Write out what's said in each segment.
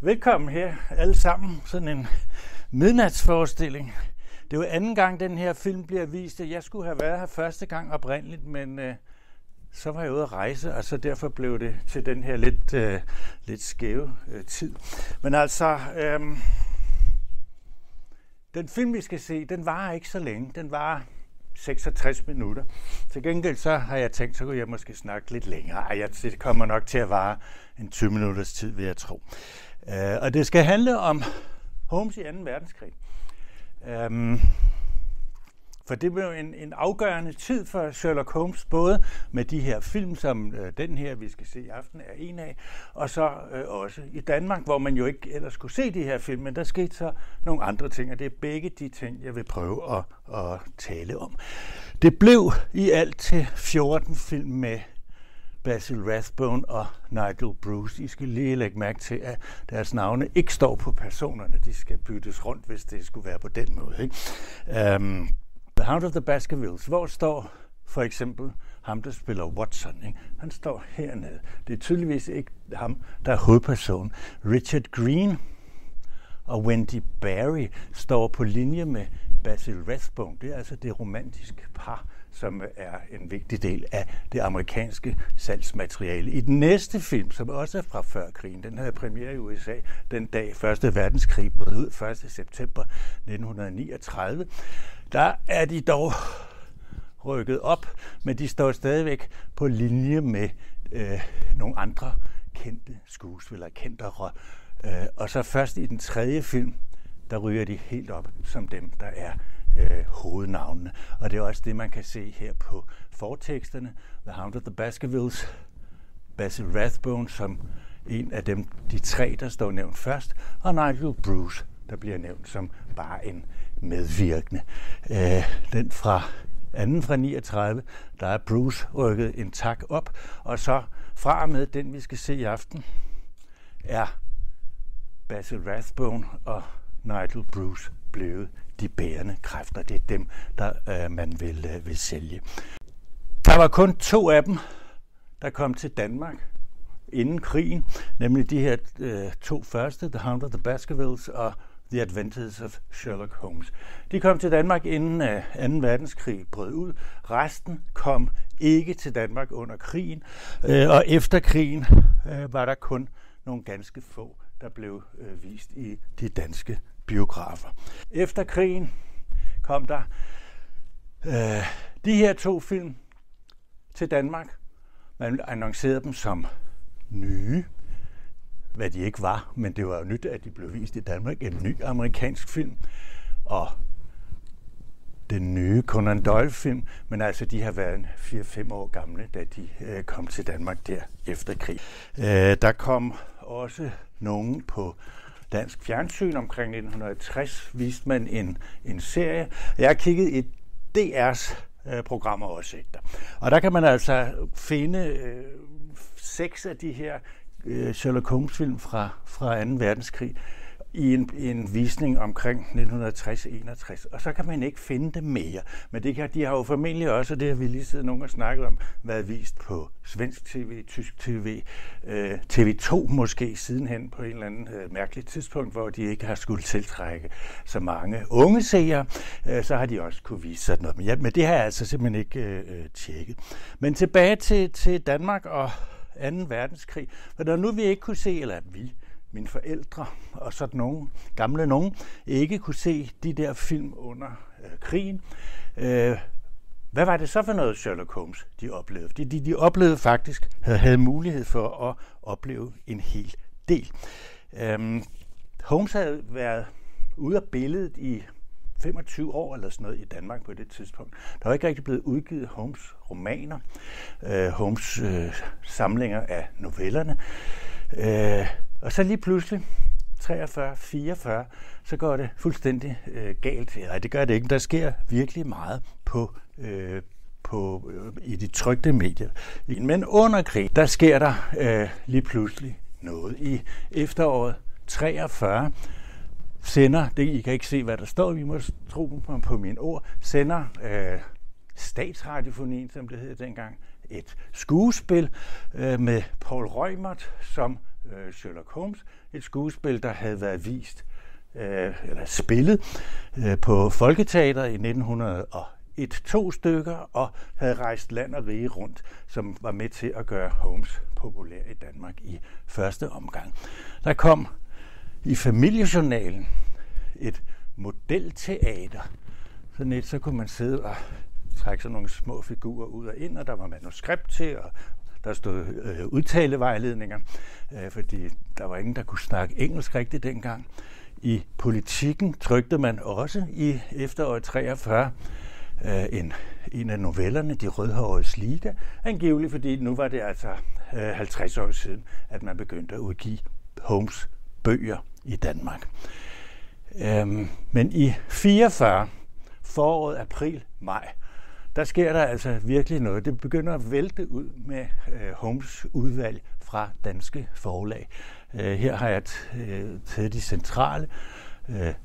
Velkommen her alle sammen. Sådan en midnatsforestilling. Det var anden gang, den her film bliver vist. Jeg skulle have været her første gang oprindeligt, men så var jeg ude at rejse, og så derfor blev det til den her lidt skæve tid. Men altså, den film, vi skal se, den varer ikke så længe. Den varer 66 minutter. Til gengæld så har jeg tænkt, så kunne jeg måske snakke lidt længere. Det kommer nok til at vare en 20 minutters tid, vil jeg tro. Og det skal handle om Holmes i 2. verdenskrig. For det blev en afgørende tid for Sherlock Holmes, både med de her film, som den her, vi skal se i aften, er en af, og så også i Danmark, hvor man jo ikke ellers kunne se de her film, men der skete så nogle andre ting, og det er begge de ting, jeg vil prøve at tale om. Det blev i alt til 14 film med Basil Rathbone og Nigel Bruce. I skal lige lægge mærke til, at deres navne ikke står på personerne. De skal byttes rundt, hvis det skulle være på den måde. Ikke? The Hound of the Baskervilles. Hvor står for eksempel ham, der spiller Watson? Ikke? Han står hernede. Det er tydeligvis ikke ham, der er hovedpersonen. Richard Green og Wendy Barry står på linje med Basil Rathbone. Det er altså det romantiske par, som er en vigtig del af det amerikanske salgsmateriale. I den næste film, som også er fra før krigen, den havde premiere i USA den dag 1. verdenskrig brød ud 1. september 1939, der er de dog rykket op, men de står stadigvæk på linje med nogle andre kendte skuespillere, kendtere. Og så først i den tredje film, der ryger de helt op som dem, der er hovednavnene. Og det er også det, man kan se her på forteksterne. The Hound of the Baskervilles, Basil Rathbone som en af dem, de tre, der står nævnt først, og Nigel Bruce, der bliver nævnt som bare en medvirkende. Den fra anden fra 39, der er Bruce rykket en tak op, og så fra og med den, vi skal se i aften, er Basil Rathbone og Nigel Bruce blevet de bærende kræfter. Det er dem, der man vil sælge. Der var kun 2 af dem, der kom til Danmark inden krigen, nemlig de her 2 første, The Hound of the Baskervilles og The Adventures of Sherlock Holmes. De kom til Danmark inden 2. verdenskrig brød ud. Resten kom ikke til Danmark under krigen, og efter krigen var der kun nogle ganske få, der blev vist i de danske biografer. Efter krigen kom der de her 2 film til Danmark. Man annoncerede dem som nye, hvad de ikke var, men det var jo nyt, at de blev vist i Danmark. En ny amerikansk film, og den nye Conan Doyle-film, men altså de har været 4-5 år gamle, da de kom til Danmark der efter krig. Der kom også nogen på dansk fjernsyn. Omkring 1960 viste man en serie. Jeg har kigget i DR's programoversigter. Og der kan man altså finde 6 af de her Sherlock Holmes-film fra 2. verdenskrig i en visning omkring 1960-61. Og så kan man ikke finde dem mere. Men de har jo formentlig også, og det har vi lige siddet nogen og snakket om, været vist på svensk tv, tysk tv, TV2 måske sidenhen på en eller anden mærkeligt tidspunkt, hvor de ikke har skulle tiltrække så mange unge seere. Så har de også kunne vise sådan noget. Men det har jeg altså simpelthen ikke tjekket. Men tilbage til Danmark og 2. verdenskrig. For når nu vi ikke kunne se, eller mine forældre og sådan nogle gamle nogen, ikke kunne se de der film under krigen. Hvad var det så for noget Sherlock Holmes, de oplevede? De oplevede faktisk, havde mulighed for at opleve en hel del. Holmes havde været ude af billedet i 25 år eller sådan noget i Danmark på det tidspunkt. Der var ikke rigtig blevet udgivet Holmes romaner, Holmes samlinger af novellerne. Og så lige pludselig, 43-44, så går det fuldstændig galt. Nej, det gør det ikke. Der sker virkelig meget i de trykte medier. Men under krig, der sker der lige pludselig noget. I efteråret 43 sender, I kan ikke se, hvad der står, vi må tro på mine ord, sender Statsradiofonien, som det hed dengang, et skuespil med Paul Reumert som Sherlock Holmes. Et skuespil, der havde været vist eller spillet på Folketeatret i 1901-2 stykker og havde rejst land og rige rundt, som var med til at gøre Holmes populær i Danmark i første omgang. Der kom i Familiejournalen et modelteater. Så kunne man sidde og trække sådan nogle små figurer ud og ind, og der var manuskript til, og der stod udtalevejledninger, fordi der var ingen, der kunne snakke engelsk rigtigt dengang. I Politikken trykte man også i efteråret 43 en af novellerne, De Rødhåredes Liga, angiveligt fordi nu var det altså 50 år siden, at man begyndte at udgive Holmes bøger i Danmark. Men i 44, foråret, april, maj, der sker der altså virkelig noget. Det begynder at vælte ud med Holmes udvalg fra danske forlag. Her har jeg taget de centrale.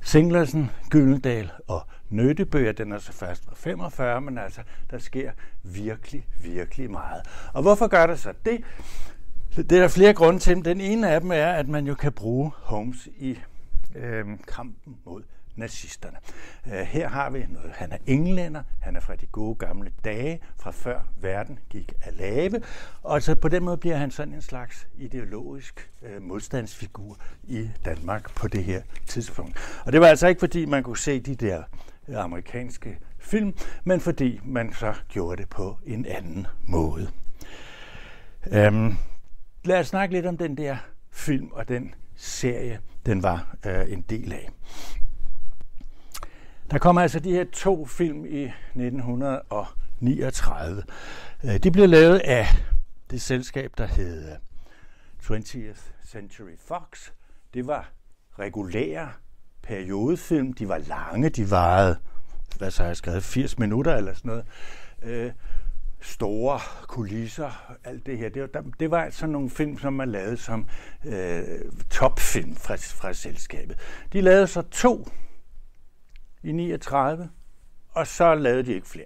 Singlersen, Gyldendal og Nøddebøger, den er så først fra 45, men altså, der sker virkelig, virkelig meget. Og hvorfor gør der så det? Det er der flere grunde til. Den ene af dem er, at man jo kan bruge Holmes i kampen mod nazisterne. Her har vi noget. Han er englænder, han er fra de gode gamle dage, fra før verden gik af lave, og så på den måde bliver han sådan en slags ideologisk modstandsfigur i Danmark på det her tidspunkt. Og det var altså ikke fordi man kunne se de der amerikanske film, men fordi man så gjorde det på en anden måde. Lad os snakke lidt om den der film og den serie, den var en del af. Der kommer altså de her 2 film i 1939. De blev lavet af det selskab, der hed 20th Century Fox. Det var regulære periodefilm. De var lange, de varede, har jeg skrevet, 80 minutter eller sådan noget. Store kulisser, alt det her. Det var altså nogle film, som man lavede som topfilm fra selskabet. De lavede så 2 i 39, og så lavede de ikke flere.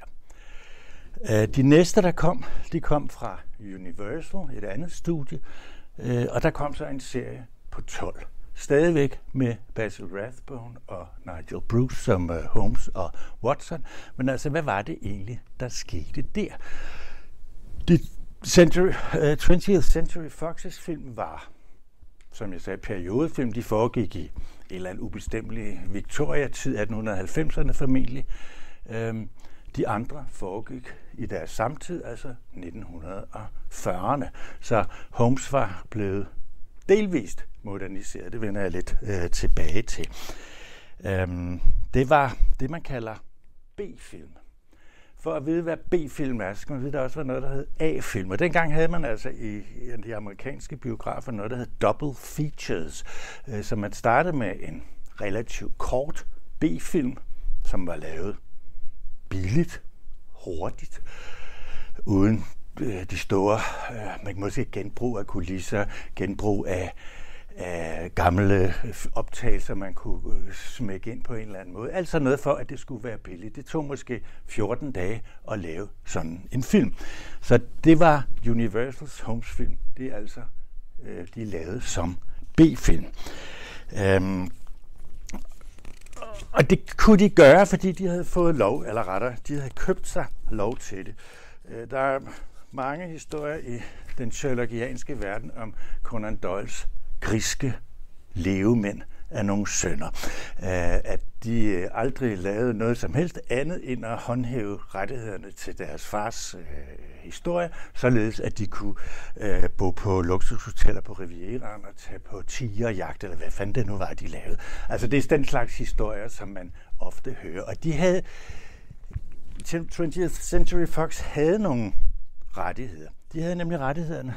De næste, der kom, de kom fra Universal, et andet studie, og der kom så en serie på 12. Stadigvæk med Basil Rathbone og Nigel Bruce som Holmes og Watson. Men altså, hvad var det egentlig, der skete der? De 20th Century Fox's film var, som jeg sagde, periodefilm. De foregik i en eller anden ubestemmelig Victoria-tid, 1890'erne formentlig. De andre foregik i deres samtid, altså 1940'erne. Så Holmes var blevet delvist moderniseret. Det vender jeg lidt tilbage til. Det var det, man kalder B-film. For at vide, hvad B-film er, så skal man vide, at der også var noget, der hed A-film. Og dengang havde man altså i de amerikanske biografer noget, der hed double features. Så man startede med en relativt kort B-film, som var lavet billigt, hurtigt, uden de store, man kan måske genbrug af kulisser, genbrug af gamle optagelser, man kunne smække ind på en eller anden måde. Altså noget for, at det skulle være billigt. Det tog måske 14 dage at lave sådan en film. Så det var Universals Holmes film. Det er altså, de er lavet som B-film. Og det kunne de gøre, fordi de havde fået lov, eller rettere, de havde købt sig lov til det. Der er mange historier i den sherlockianske verden om Conan Doyles griske levemænd af nogle sønner. At de aldrig lavede noget som helst andet end at håndhæve rettighederne til deres fars historie, således at de kunne bo på luksushoteller på Rivieraen og tage på tigerjagt, eller hvad fanden det nu var, de lavede. Altså det er den slags historier, som man ofte hører. Og de havde, 20th Century Fox havde nogle rettigheder. De havde nemlig rettighederne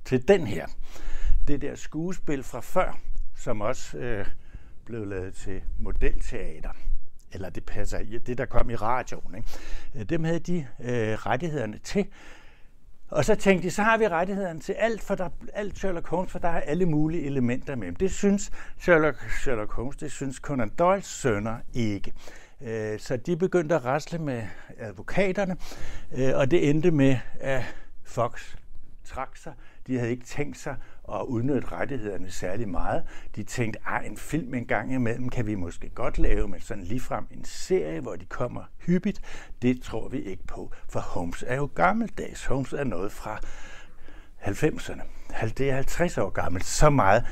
til den her. Det der skuespil fra før, som også blev lavet til modelteater, eller det passer i det, der kom i radioen, ikke? Dem havde de rettighederne til. Og så tænkte de, så har vi rettighederne til alt, for alt Sherlock Holmes, for der er alle mulige elementer med dem. Det synes Sherlock Holmes, det synes Conan Doyles sønner ikke. Så de begyndte at rasle med advokaterne, og det endte med, at Fox trak sig. De havde ikke tænkt sig at udnytte rettighederne særlig meget. De tænkte, en film en gang imellem kan vi måske godt lave, men sådan ligefrem en serie, hvor de kommer hyppigt, det tror vi ikke på. For Holmes er jo gammeldags. Holmes er noget fra 90'erne. Det er 50 år gammelt. Så meget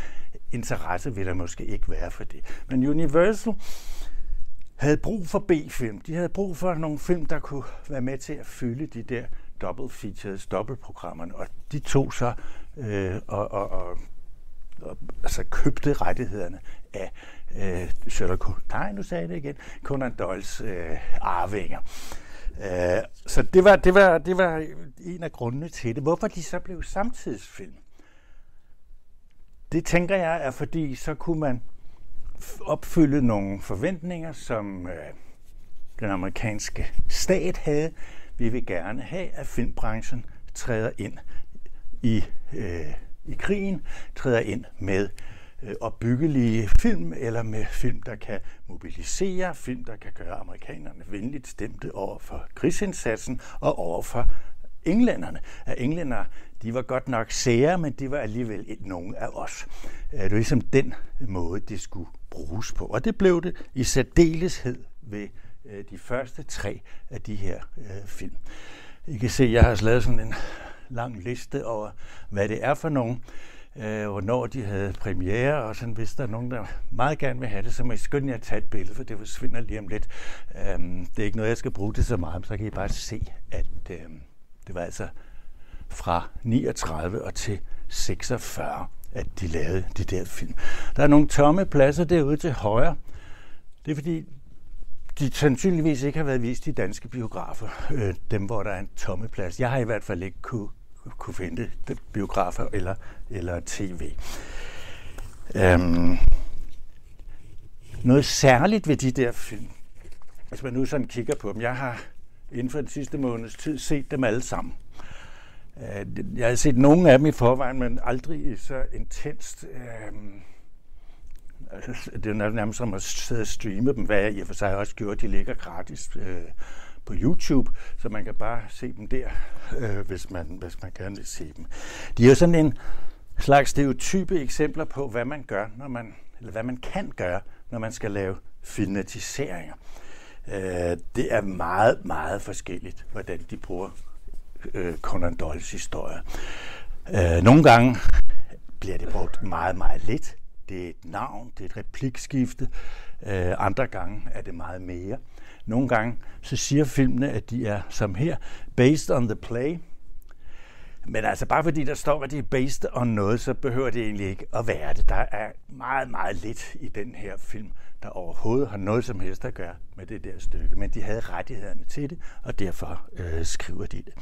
interesse vil der måske ikke være for det. Men Universal havde brug for B-film. De havde brug for nogle film, der kunne være med til at fylde de der double features, dobbeltprogrammerne, og de tog så altså købte rettighederne af Conan Doyles arvinger. Så det var en af grundene til det. Hvorfor de så blev samtidsfilm? Det tænker jeg er, fordi så kunne man opfylde nogle forventninger, som den amerikanske stat havde. Vi vil gerne have, at filmbranchen træder ind i krigen, træder ind med opbyggelige film, eller med film, der kan mobilisere, film, der kan gøre amerikanerne venligt stemte over for krigsindsatsen og over for englænderne. Englændere, de var godt nok sære, men de var alligevel nogle af os. Det var ligesom den måde, det skulle bruges på. Og det blev det i særdeleshed ved de første 3 af de her film. I kan se, jeg har lavet sådan en lang liste over, hvad det er for nogen, hvornår de havde premiere, og sådan, hvis der er nogen, der meget gerne vil have det, så må I skynde jer at tage et billede, for det forsvinder lige om lidt. Det er ikke noget, jeg skal bruge det så meget, så kan I bare se, at det var altså fra 39 og til 46, at de lavede de der film. Der er nogle tomme pladser derude til højre. Det er fordi, de sandsynligvis ikke har været vist i danske biografer, dem hvor der er en tomme plads. Jeg har i hvert fald ikke kunne finde det, biografer eller tv. Noget særligt ved de der film, hvis man nu sådan kigger på dem, jeg har inden for den sidste måneds tid set dem alle sammen. Jeg har set nogle af dem i forvejen, men aldrig så intenst. Det er nærmest som at sidde og streame dem, hvad jeg i og for sig også gjorde. De ligger gratis på YouTube, så man kan bare se dem der, hvis man gerne vil se dem. De er jo sådan en slags stereotype eksempler på, hvad man gør, eller hvad man kan gøre, når man skal lave filmatiseringer. Det er meget, meget forskelligt, hvordan de bruger Conan Doyles historie. Nogle gange bliver det brugt meget, meget lidt. Det er et navn, det er et replikskifte. Andre gange er det meget mere. Nogle gange så siger filmene, at de er, som her, based on the play. Men altså bare fordi der står, at de er based on noget, så behøver det egentlig ikke at være det. Der er meget, meget lidt i den her film, der overhovedet har noget som helst at gøre med det der stykke. Men de havde rettighederne til det, og derfor skriver de det.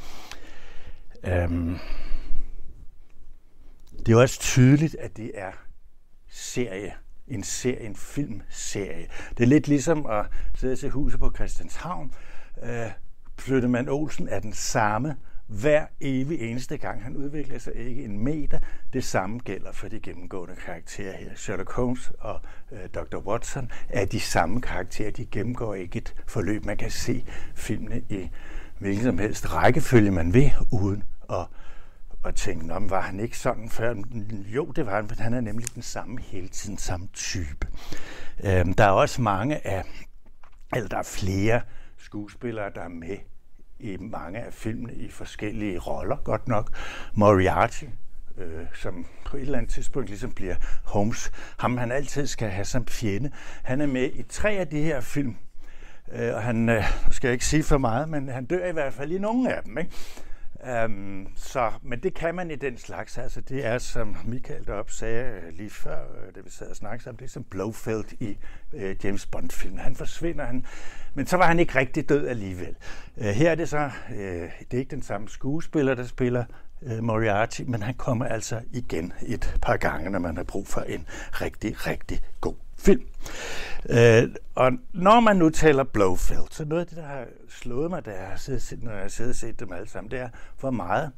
Det er jo også tydeligt, at det er en filmserie. Det er lidt ligesom at sidde til huset på Christianshavn. Flyttemand Olsen er den samme hver evig eneste gang. Han udvikler sig ikke en meter. Det samme gælder for de gennemgående karakterer her. Sherlock Holmes og Dr. Watson er de samme karakterer. De gennemgår ikke et forløb. Man kan se filmene i hvilken som helst rækkefølge man vil, uden at tænke, var han ikke sådan før? Jo, det var han, for han er nemlig den samme hele tiden, samme type. Der er også der er flere skuespillere, der er med i mange af filmene i forskellige roller, godt nok. Moriarty, som på et eller andet tidspunkt ligesom bliver Holmes, ham han altid skal have som fjende. Han er med i 3 af de her film, og han skal jeg ikke sige for meget, men han dør i hvert fald i nogle af dem, ikke? Men det kan man i den slags. Altså, det er, som Michael deroppe sagde lige før, da vi sad og snakkede sammen, det er som Blofeld i James Bond-filmen. Han forsvinder, men så var han ikke rigtig død alligevel. Her er det så, det er ikke den samme skuespiller, der spiller Moriarty, men han kommer altså igen et par gange, når man har brug for en rigtig, rigtig god film. Og når man nu taler Blofeld, så noget af det, der har slået mig, når jeg har siddet og set dem alle sammen, det er, hvor meget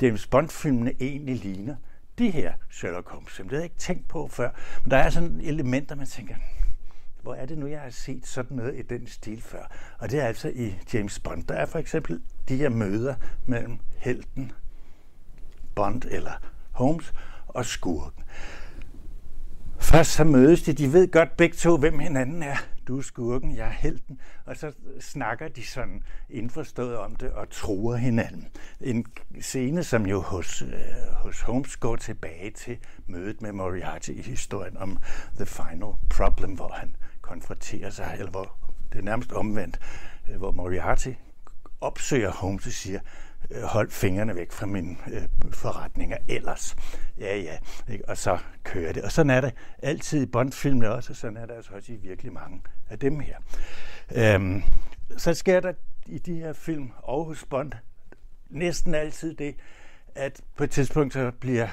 James Bond-filmene egentlig ligner de her Sherlock Holmes. Det har jeg ikke tænkt på før, men der er sådan elementer, man tænker, hvor er det nu, jeg har set sådan noget i den stil før? Og det er altså i James Bond. Der er for eksempel de her møder mellem helten Bond eller Holmes og skurken. Først så mødes de ved godt begge to, hvem hinanden er. Du er skurken, jeg er helten. Og så snakker de sådan indforstået om det og truer hinanden. En scene, som jo hos Holmes går tilbage til mødet med Moriarty i historien om The Final Problem, hvor han konfronterer sig, eller hvor det er nærmest omvendt, hvor Moriarty opsøger Holmes og siger, hold fingrene væk fra mine forretninger ellers. Ja, ikke? Og så kører det. Og sådan er det altid i Bond-filmene også, og sådan er det altså også i virkelig mange af dem her. Så sker der i de her film og hos Bond næsten altid det, at på et tidspunkt så bliver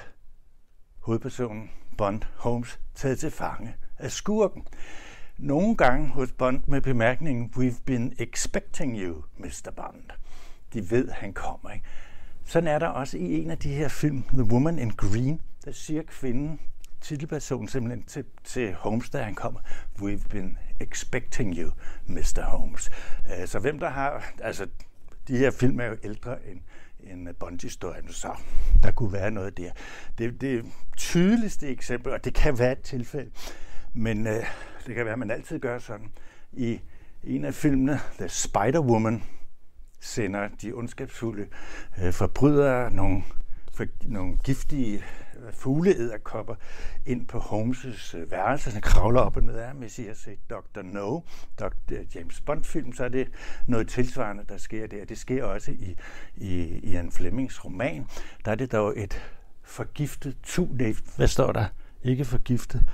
hovedpersonen Bond Holmes taget til fange af skurken. Nogle gange hos Bond med bemærkningen, we've been expecting you, Mr. Bond. De ved, han kommer, ikke? Sådan er der også i en af de her film, The Woman in Green, der siger kvinden, titelpersonen simpelthen til Holmes, da han kommer, we've been expecting you, Mr. Holmes. Så hvem der har, altså de her film er jo ældre end Bond-historien, så der kunne være noget der. Det tydeligste eksempel, og det kan være et tilfælde, men det kan være, at man altid gør sådan. I en af filmene, The Spider-Woman, sender de ondskabsfulde forbrydere nogle giftige fugleedderkopper ind på Holmes' værelse, så kravler op og ned af ham. Hvis I har set Dr. No, James Bond-film, så er det noget tilsvarende, der sker der. Det sker også i Ian Flemings roman. Der er det dog et forgiftet hvad står der? Ikke forgiftet.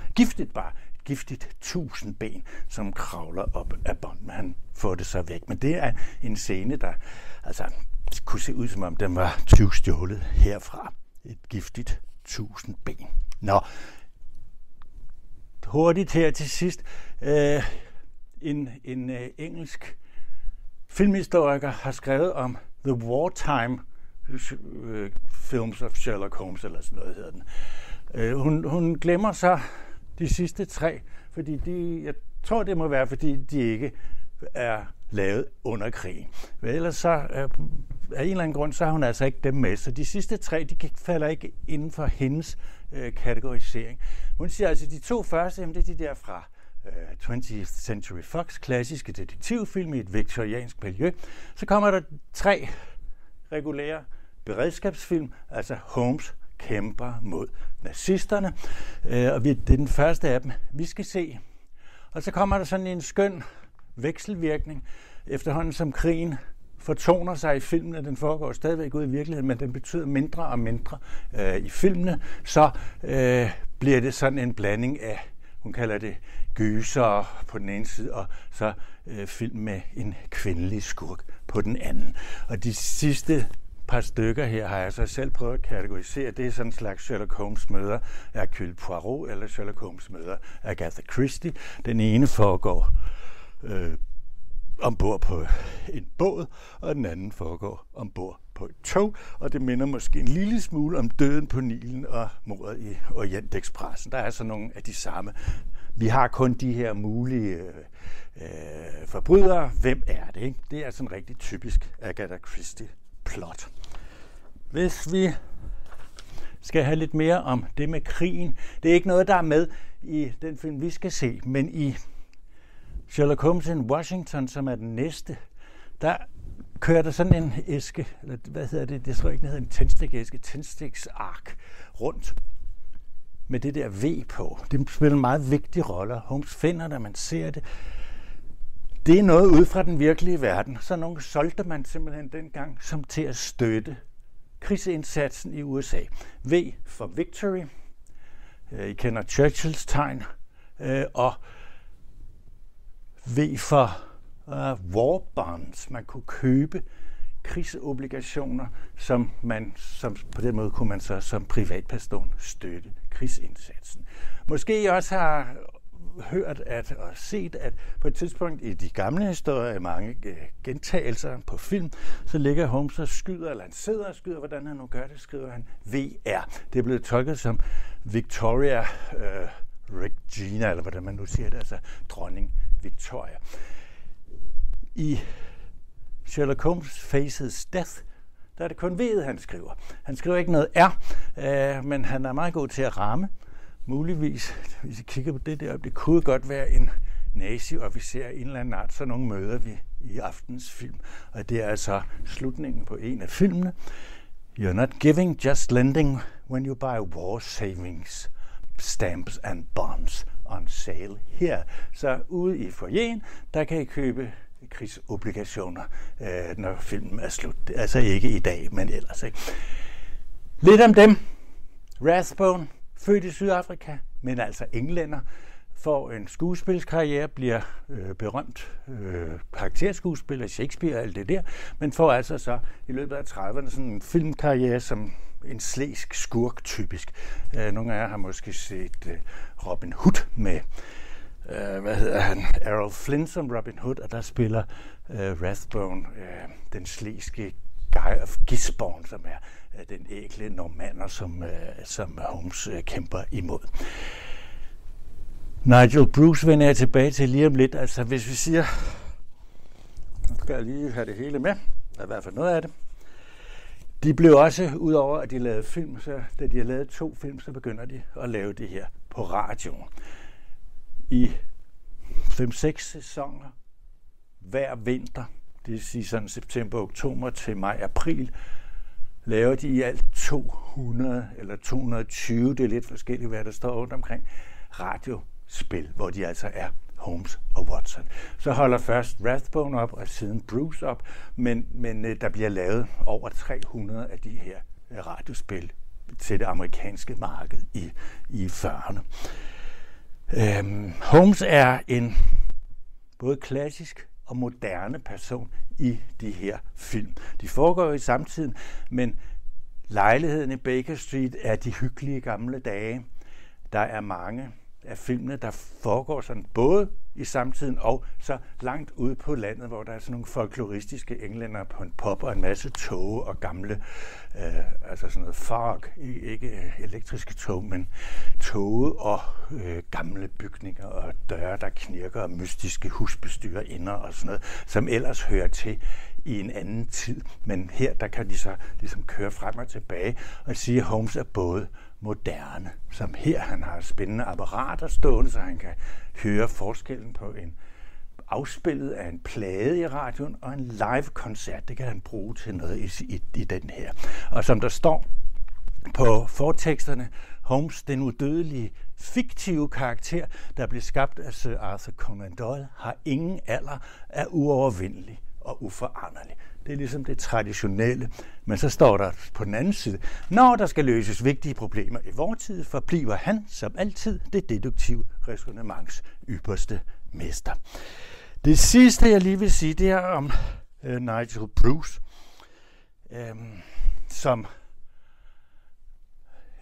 Giftigt 1000 ben, som kravler op af Bond, men han får det så væk. Men det er en scene, der altså kunne se ud, som om den var tyvstjålet herfra. Et giftigt 1000 ben. Nå, hurtigt her til sidst. En engelsk filmhistoriker har skrevet om The Wartime Films of Sherlock Holmes, eller sådan noget hedder den. Hun glemmer så de sidste 3, fordi jeg tror, det må være, fordi de ikke er lavet under krigen. Men ellers så, af en eller anden grund, så har hun altså ikke dem med. Så de sidste 3, de falder ikke inden for hendes kategorisering. Hun siger altså, de 2 første, det er de der fra 20th Century Fox, klassiske detektivfilm i et viktoriansk miljø. Så kommer der 3 regulære beredskabsfilm, altså Holmes kæmper mod nazisterne. Og det er den første af dem, vi skal se. Og så kommer der sådan en skøn vekselvirkning, efterhånden som krigen fortoner sig i filmene. Den foregår stadigvæk ud i virkeligheden, men den betyder mindre og mindre i filmene. Så bliver det sådan en blanding af, hun kalder det gyser på den ene side, og så film med en kvindelig skurk på den anden. Og de sidste par stykker her har jeg så selv prøvet at kategorisere. Det er sådan en slags Sherlock Holmes møder Hercule Poirot, eller Sherlock Holmes møder Agatha Christie. Den ene foregår ombord på en båd, og den anden foregår ombord på et tog, og det minder måske en lille smule om Døden på Nilen og mordet i Orientekspressen. Der er så nogle af de samme. Vi har kun de her mulige forbrydere. Hvem er det? Ikke? Det er sådan rigtig typisk Agatha Christie plot. Hvis vi skal have lidt mere om det med krigen, det er ikke noget, der er med i den film, vi skal se, men i Sherlock Holmes in Washington, som er den næste, der kører der sådan en æske, eller hvad hedder det? Det tror jeg ikke, det hedder en tændstikæske, tændstiksark rundt med det der V på. Det spiller en meget vigtig rolle. Holmes finder det, man ser det. Det er noget ud fra den virkelige verden. Så nogle solgte man simpelthen dengang som til at støtte krigsindsatsen i USA. V for Victory. I kender Churchills tegn. Og V for War Bonds. Man kunne købe krigsobligationer, som på den måde kunne man så som privatperson støtte krigsindsatsen. Måske I også har hørt og set, at på et tidspunkt i de gamle historier, mange gentagelser på film, så ligger Holmes og skyder, eller han sidder og skyder, hvordan han nu gør det, skriver han VR. Det er blevet tolket som Victoria Regina, eller hvordan man nu siger det, altså dronning Victoria. I Sherlock Holmes Faces Death, der er det kun V'et, han skriver. Han skriver ikke noget R, men han er meget god til at ramme. Muligvis, hvis I kigger på det der, det kunne godt være en nazi-officer i en eller anden art, så nogle møder vi i aftens film. Og det er altså slutningen på en af filmene. You're not giving, just lending when you buy war savings, stamps and bonds on sale here. Så ude i foyeren, der kan I købe krigsobligationer, når filmen er slut. Altså ikke i dag, men ellers ikke. Lidt om dem. Rathbone, født i Sydafrika, men altså englænder, får en skuespilskarriere, bliver berømt karakterskuespiller, Shakespeare og alt det der, men får altså så i løbet af 30'erne sådan en filmkarriere som en slæsk skurk typisk. Nogle af jer har måske set Robin Hood med Errol Flynn som Robin Hood, og der spiller Rathbone den slæske Guy of Gisborne, som er den ækle normander, som Holmes kæmper imod. Nigel Bruce vender jeg tilbage til lige om lidt. Altså hvis vi siger, nu skal jeg lige have det hele med, der er i hvert fald noget af det. De blev også, udover at de lavede film, så da de har lavet 2 film, så begynder de at lave det her på radioen. I 5-6 sæsoner hver vinter, det vil sige sådan september, oktober til maj, april, laver de i alt 200 eller 220, det er lidt forskelligt, hvad der står rundt omkring, radiospil, hvor de altså er Holmes og Watson. Så holder først Rathbone op, og siden Bruce op, men der bliver lavet over 300 af de her radiospil til det amerikanske marked i 40'erne. Holmes er en både klassisk og moderne person i de her film. De foregår i samtiden, men lejligheden i Baker Street er de hyggelige gamle dage. Der er mange af filmene, der foregår sådan både i samtiden og så langt ude på landet, hvor der er sådan nogle folkloristiske englænder på en pop og en masse tog og gamle, altså sådan noget fog, ikke elektriske tog, men tog og gamle bygninger og døre, der knirker og mystiske husbestyrerinder og sådan noget, som ellers hører til i en anden tid. Men her, der kan de så ligesom køre frem og tilbage og sige, at Holmes er både moderne, som her han har spændende apparater stående, så han kan høre forskellen på en afspillet af en plade i radioen og en live-koncert. Det kan han bruge til noget i den her. Og som der står på forteksterne, Holmes, den udødelige, fiktive karakter, der blev skabt af Sir Arthur Conan Doyle, har ingen alder, er uovervindelig og uforanderlig. Det er ligesom det traditionelle. Men så står der på den anden side, når der skal løses vigtige problemer i vor tid, forbliver han som altid det deduktive ræsonnements ypperste mester. Det sidste, jeg lige vil sige, det er om Nigel Bruce, som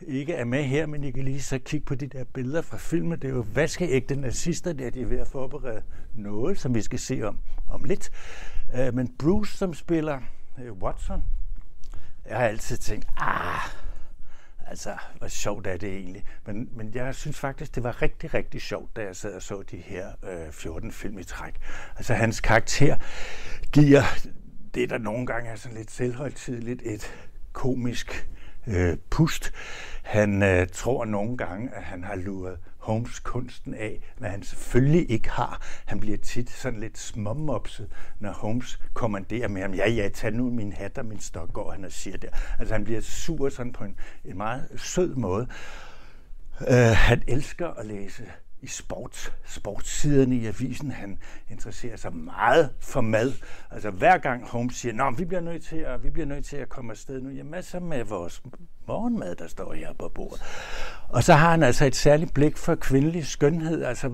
ikke er med her, men I kan lige så kigge på de der billeder fra filmen. Det er jo vaskeægte nazister, der de er ved at forberede noget, som vi skal se om lidt. Men Bruce, som spiller Watson, jeg har altid tænkt, altså, hvor sjovt er det egentlig? Men jeg synes faktisk, det var rigtig, rigtig sjovt, da jeg sad og så de her 14 film i træk. Altså, hans karakter giver det, der nogle gange er sådan lidt selvhøjtideligt, et komisk pust. Han tror nogle gange, at han har luret Holmes kunsten af, hvad han selvfølgelig ikke har. Han bliver tit sådan lidt småmopset, når Holmes kommanderer med ham, ja, tag nu min hat og min stok, går han og siger der. Altså han bliver sur sådan på en meget sød måde. Han elsker at læse i sportssiderne i avisen. Han interesserer sig meget for mad. Altså hver gang Holmes siger, nå, vi bliver nødt til at komme afsted nu. Ja, masser med vores morgenmad, der står her på bordet. Og så har han altså et særligt blik for kvindelig skønhed. Altså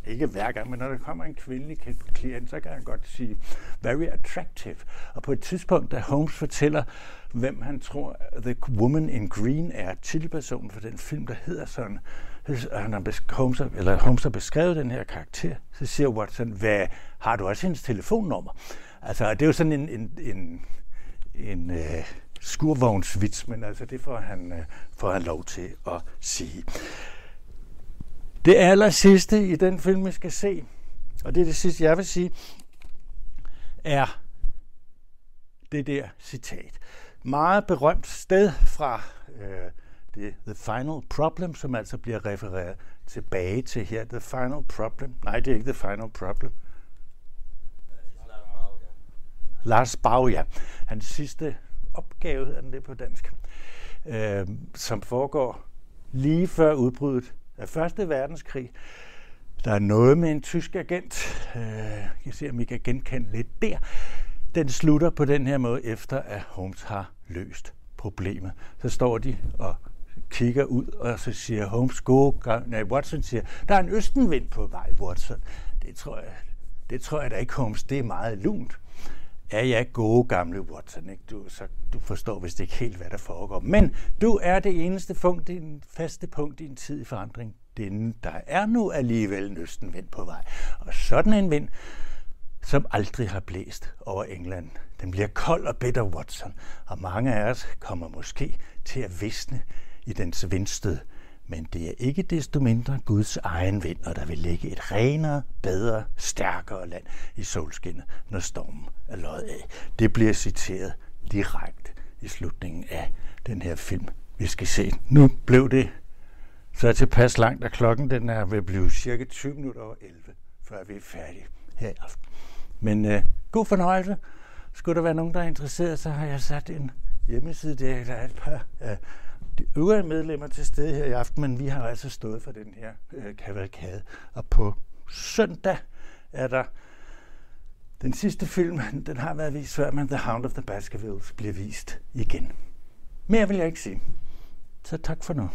ikke hver gang, men når der kommer en kvindelig klient, så kan han godt sige, very attractive. Og på et tidspunkt, da Holmes fortæller, hvem han tror, The Woman in Green er, titelpersonen for den film, der hedder sådan, Holmes har beskrevet den her karakter, så siger Watson, hvad, har du også hendes telefonnummer? Altså, det er jo sådan en skurvognsvits, men altså, det får han lov til at sige. Det aller sidste i den film, vi skal se, og det er det sidste, jeg vil sige, er det der citat. Meget berømt sted fra det The Final Problem, som altså bliver refereret tilbage til her. The Final Problem. Nej, det er ikke The Final Problem. Lars Bau, ja. Hans sidste opgave, hedder den det på dansk, som foregår lige før udbruddet af 1. verdenskrig. Der er noget med en tysk agent. Jeg kan se, om I kan genkende lidt der. Den slutter på den her måde, efter at Holmes har løst problemet. Så står de og kigger ud, og så siger Holmes, Watson siger, der er en østenvind på vej, Watson. Det tror jeg da ikke, Holmes. Det er meget lunt. Ja, gode gamle Watson, ikke? Du forstår vist ikke helt, hvad der foregår. Men du er det eneste punkt, det er en faste punkt i en tid i forandring. Der er nu alligevel en østenvind på vej. Og sådan en vind, som aldrig har blæst over England. Den bliver kold og bitter, Watson. Og mange af os kommer måske til at visne i dens vindstød. Men det er ikke desto mindre Guds egen vind, og der vil ligge et renere, bedre, stærkere land i solskinnet, når stormen er løjet af. Det bliver citeret direkte i slutningen af den her film, vi skal se. Nu blev det så tilpas langt, at klokken den er ved at blive cirka 20 minutter over 11, før vi er færdige her i aften. Men god fornøjelse. Skulle der være nogen, der er interesseret, så har jeg sat en hjemmeside. Der er et par de øvrige medlemmer til stede her i aften, men vi har altså stået for den her kavalkade. Og på søndag er der den sidste film, den har været vist før, men The Hound of the Baskervilles bliver vist igen. Mere vil jeg ikke sige. Så tak for nu.